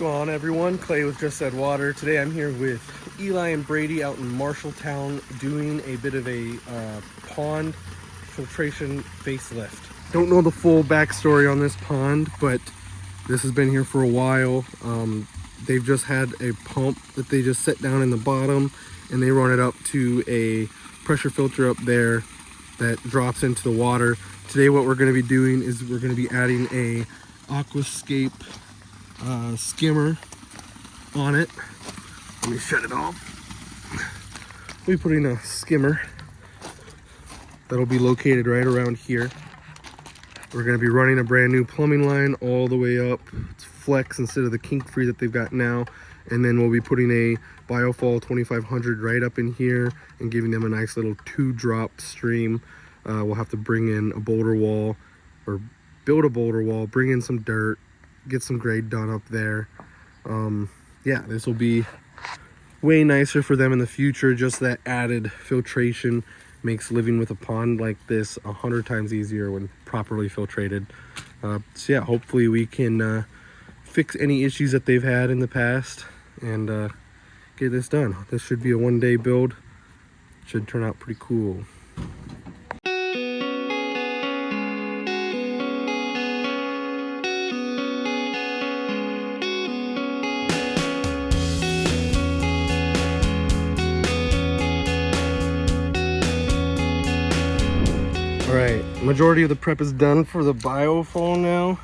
going on, everyone? Clay with Just Said Water. Today I'm here with Eli and Brady out in Marshalltown doing a bit of a pond filtration facelift. Don't know the full backstory on this pond, but this has been here for a while. They've just had a pump that they just set down in the bottom and they run it up to a pressure filter up there that drops into the water. Today what we're going to be doing is we're going to be adding a aquascape skimmer on it. Let me shut it off. We'll be putting a skimmer that'll be located right around here. We're going to be running a brand new plumbing line all the way up. It's flex instead of the kink free that they've got now. And then we'll be putting a biofall 2500 right up in here and giving them a nice little 2-drop stream. We'll have to bring in a boulder wall or build a boulder wall, bring in some dirt, get some grade done up there. Yeah, this will be way nicer for them in the future. Just that added filtration makes living with a pond like this 100 times easier when properly filtrated. So yeah, hopefully we can fix any issues that they've had in the past and get this done. This should be a one-day build. Should turn out pretty cool. Alright, majority of the prep is done for the biofall now.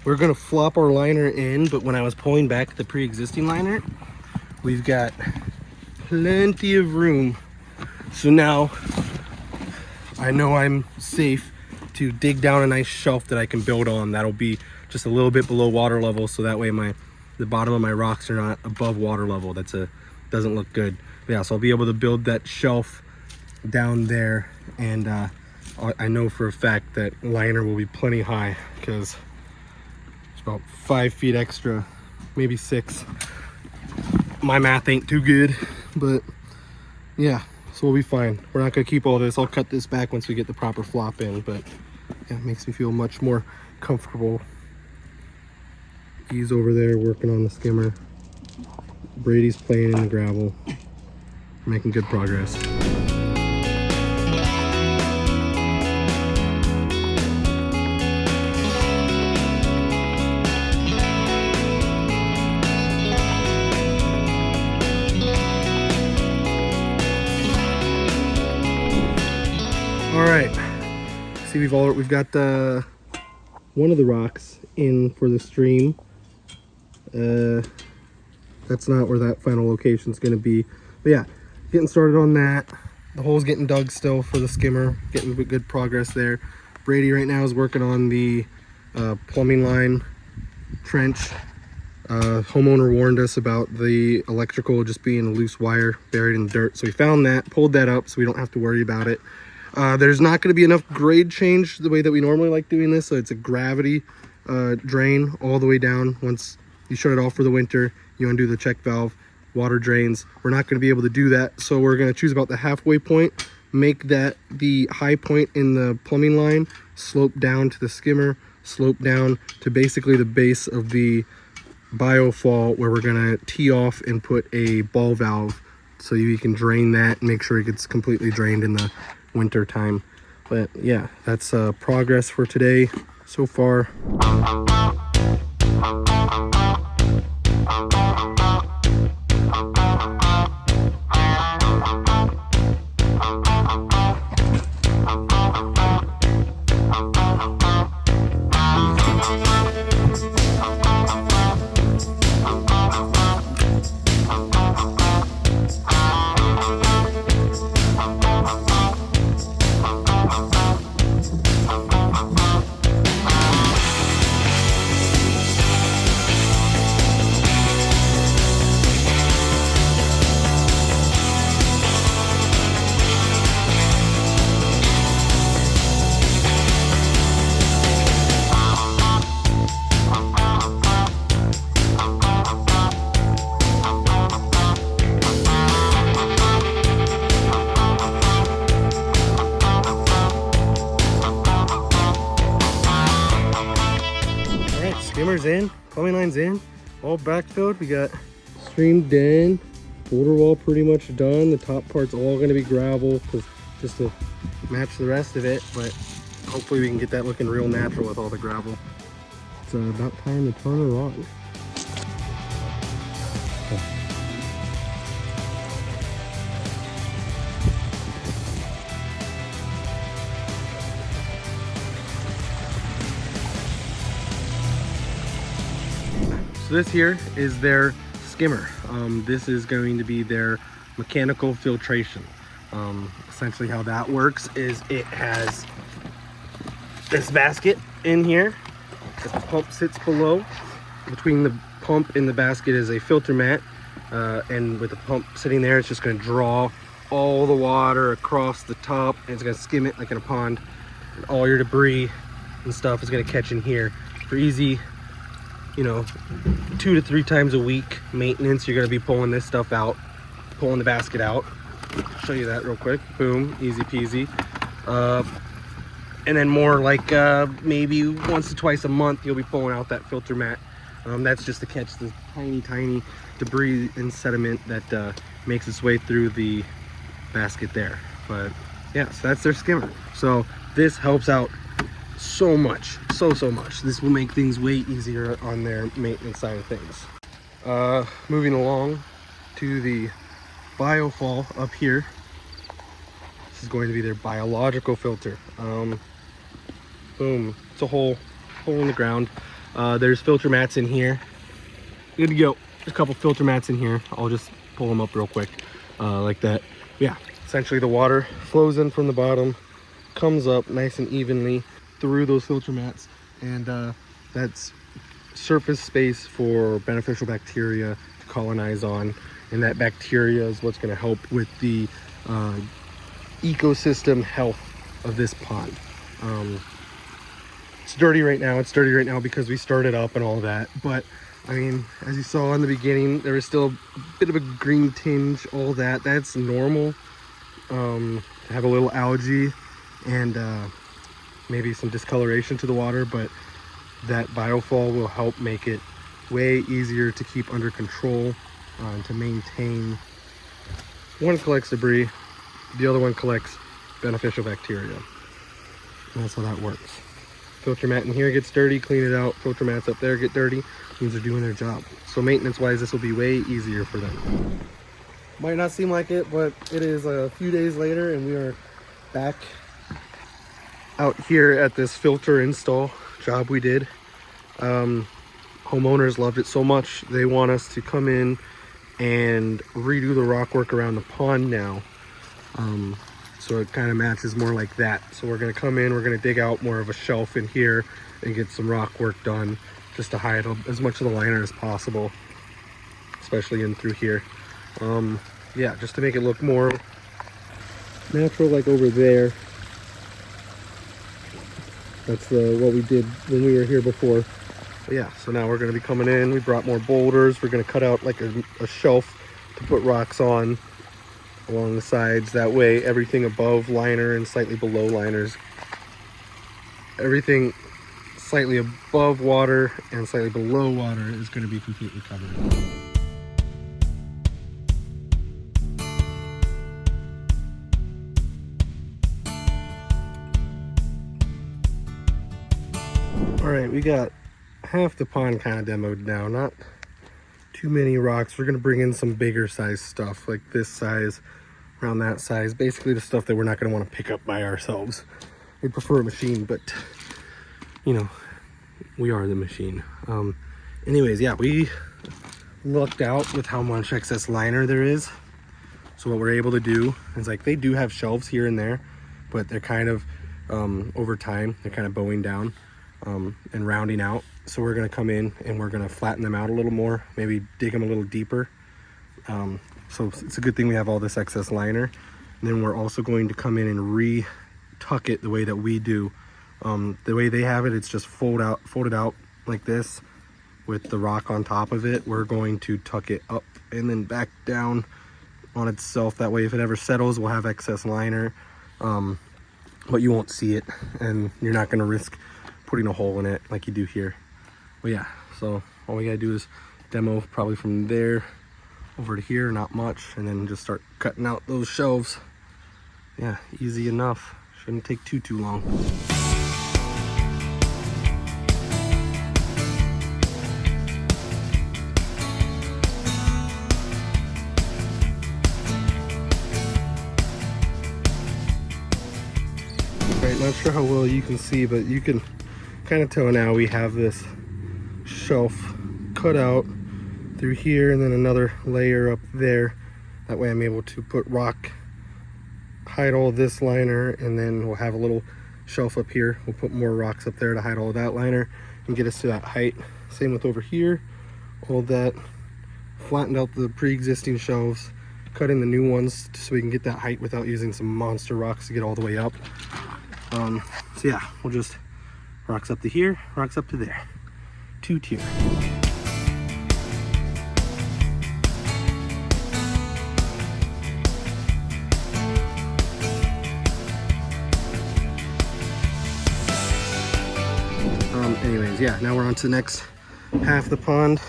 We're going to flop our liner in, but when I was pulling back the pre-existing liner, we've got plenty of room. So now I know I'm safe to dig down a nice shelf that I can build on. That'll be just a little bit below water level, so that way the bottom of my rocks are not above water level. Doesn't look good. But yeah, so I'll be able to build that shelf down there, and I know for a fact that liner will be plenty high because it's about 5 feet extra, maybe 6. My math ain't too good, but yeah, so we'll be fine. We're not gonna keep all this. I'll cut this back once we get the proper flop in, but yeah, it makes me feel much more comfortable. He's over there working on the skimmer. Brady's playing in the gravel. Making good progress. All right, see we've got one of the rocks in for the stream. That's not where that final location is going to be, but yeah, getting started on that. The hole's getting dug still for the skimmer, getting good progress there. Brady right now is working on the plumbing line trench. Homeowner warned us about the electrical just being a loose wire buried in the dirt, so we found that, pulled that up so we don't have to worry about it. There's not going to be enough grade change the way that we normally like doing this, so it's a gravity drain all the way down. Once you shut it off for the winter, you undo the check valve, water drains. We're not going to be able to do that, so we're going to choose about the halfway point, make that the high point in the plumbing line, slope down to the skimmer, slope down to basically the base of the biofall, where we're going to tee off and put a ball valve so you can drain that and make sure it gets completely drained in the winter time. But yeah, that's progress for today so far. skimmer's in, plumbing line's in. all backfilled. We got stream den, border wall pretty much done. The top part's all gonna be gravel because just to match the rest of it, but hopefully we can get that looking real natural with all the gravel. It's about time to turn her on. So this here is their skimmer. This is going to be their mechanical filtration. Essentially how that works is it has this basket in here. The pump sits below. Between the pump and the basket is a filter mat. And with the pump sitting there, it's just going to draw all the water across the top, and it's going to skim it like in a pond. And all your debris and stuff is going to catch in here for easy, you know, 2 to 3 times a week maintenance. You're going to be pulling this stuff out, pulling the basket out. I'll show you that real quick. Boom, easy peasy. And then more like maybe once to twice a month, you'll be pulling out that filter mat. That's just to catch the tiny debris and sediment that makes its way through the basket there. But yeah, so that's their skimmer. So this helps out so much, so much. This will make things way easier on their maintenance side of things. Moving along to the biofall up here. This is going to be their biological filter. Boom, it's a hole in the ground. There's filter mats in here. Good to go. There's a couple filter mats in here. I'll just pull them up real quick, like that. Yeah, essentially the water flows in from the bottom, comes up nice and evenly through those filter mats, and that's surface space for beneficial bacteria to colonize on, and that bacteria is what's going to help with the ecosystem health of this pond. It's dirty right now. It's dirty right now because we started up and all that, but I mean, as you saw in the beginning, there was still a bit of a green tinge, all that. That's normal. To have a little algae and maybe some discoloration to the water, but that biofall will help make it way easier to keep under control, to maintain. One collects debris, the other one collects beneficial bacteria. And that's how that works. Filter mat in here gets dirty, clean it out. Filter mats up there get dirty, means they're doing their job. So maintenance wise, this will be way easier for them. Might not seem like it, but it is a few days later and we are back out here at this filter install job we did. Homeowners loved it so much, they want us to come in and redo the rock work around the pond now. So it kind of matches more like that. So we're going to come in, we're going to dig out more of a shelf in here and get some rock work done just to hide as much of the liner as possible, especially in through here. Yeah, just to make it look more natural, like over there. That's what we did when we were here before. But yeah, so now we're going to be coming in. We brought more boulders. We're going to cut out like a shelf to put rocks on along the sides. That way everything above liner and slightly below liners, everything slightly above water and slightly below water is going to be completely covered. All right, we got half the pond kind of demoed now. Not too many rocks. We're going to bring in some bigger size stuff, like this size, around that size. Basically the stuff that we're not going to want to pick up by ourselves. We prefer a machine, but you know, we are the machine. Anyways, yeah, we lucked out with how much excess liner there is. So what we're able to do is, like, they do have shelves here and there, but they're kind of over time they're kind of bowing down and rounding out. So we're going to come in and we're going to flatten them out a little more, maybe dig them a little deeper. So it's a good thing we have all this excess liner. And then we're also going to come in and re-tuck it the way that we do. The way they have it, it's just folded out like this with the rock on top of it. We're going to tuck it up and then back down on itself. That way if it ever settles, we'll have excess liner, but you won't see it and you're not going to risk putting a hole in it like you do here. But yeah, so all we gotta do is demo probably from there over to here, not much, and then just start cutting out those shelves. Yeah, easy enough. Shouldn't take too long. Right, not sure how well you can see, but you can kind of tell now we have this shelf cut out through here and then another layer up there. That way I'm able to put rock, hide all this liner, and then we'll have a little shelf up here. We'll put more rocks up there to hide all that liner and get us to that height. Same with over here. All that, flattened out the pre-existing shelves, cut in the new ones so we can get that height without using some monster rocks to get all the way up. So yeah, we'll just rocks up to here, rocks up to there. 2-tier. Anyways, yeah, now we're on to the next half of the pond.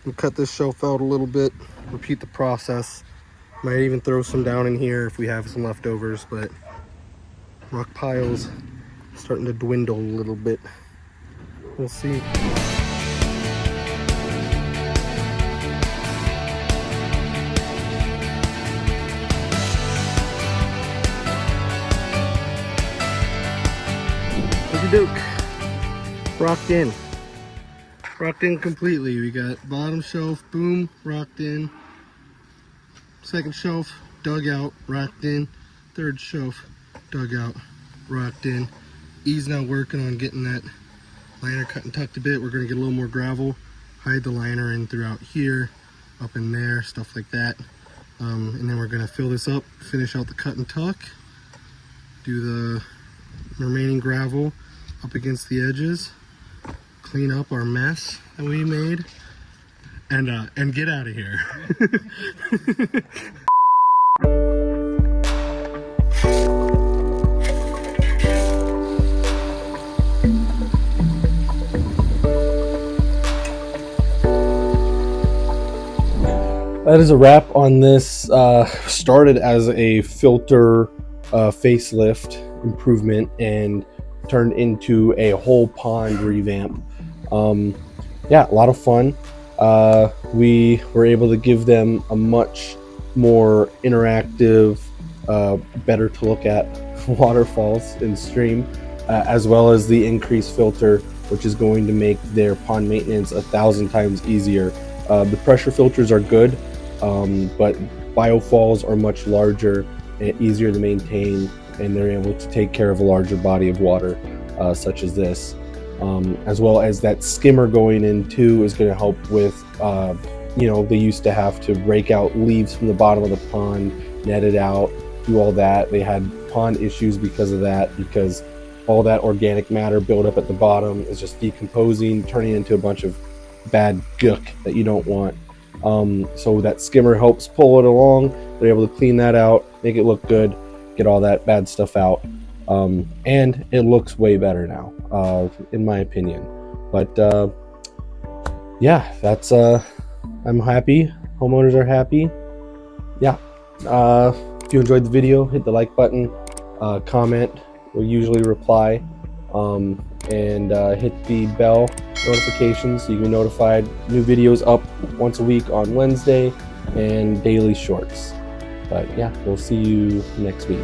We'll cut this shelf out a little bit, repeat the process. Might even throw some down in here if we have some leftovers, but rock piles starting to dwindle a little bit. We'll see. Okey-doke. Rocked in. Rocked in completely. We got bottom shelf, boom, rocked in. Second shelf, dug out, rocked in. Third shelf, dug out, rocked in. E's now working on getting that liner cut and tucked a bit. We're going to get a little more gravel, hide the liner in throughout here, up in there, stuff like that. And then we're going to fill this up, finish out the cut and tuck, do the remaining gravel up against the edges, clean up our mess that we made, and get out of here. That is a wrap on this. Started as a filter facelift improvement and turned into a whole pond revamp. Yeah, a lot of fun. We were able to give them a much more interactive, better to look at waterfalls and stream, as well as the increased filter, which is going to make their pond maintenance 1,000 times easier. The pressure filters are good, but biofalls are much larger and easier to maintain, and they're able to take care of a larger body of water, such as this. As well as that skimmer going in too is going to help with, you know, they used to have to rake out leaves from the bottom of the pond, net it out, do all that. They had pond issues because of that, because all that organic matter built up at the bottom is just decomposing, turning into a bunch of bad gook that you don't want. So that skimmer helps pull it along. They're able to clean that out, make it look good, get all that bad stuff out. And it looks way better now, in my opinion. But yeah, that's I'm happy. Homeowners are happy. Yeah. If you enjoyed the video, hit the like button, comment. We'll usually reply, and hit the bell notifications so you can be notified. New videos up once a week on Wednesday and daily shorts. But yeah, we'll see you next week.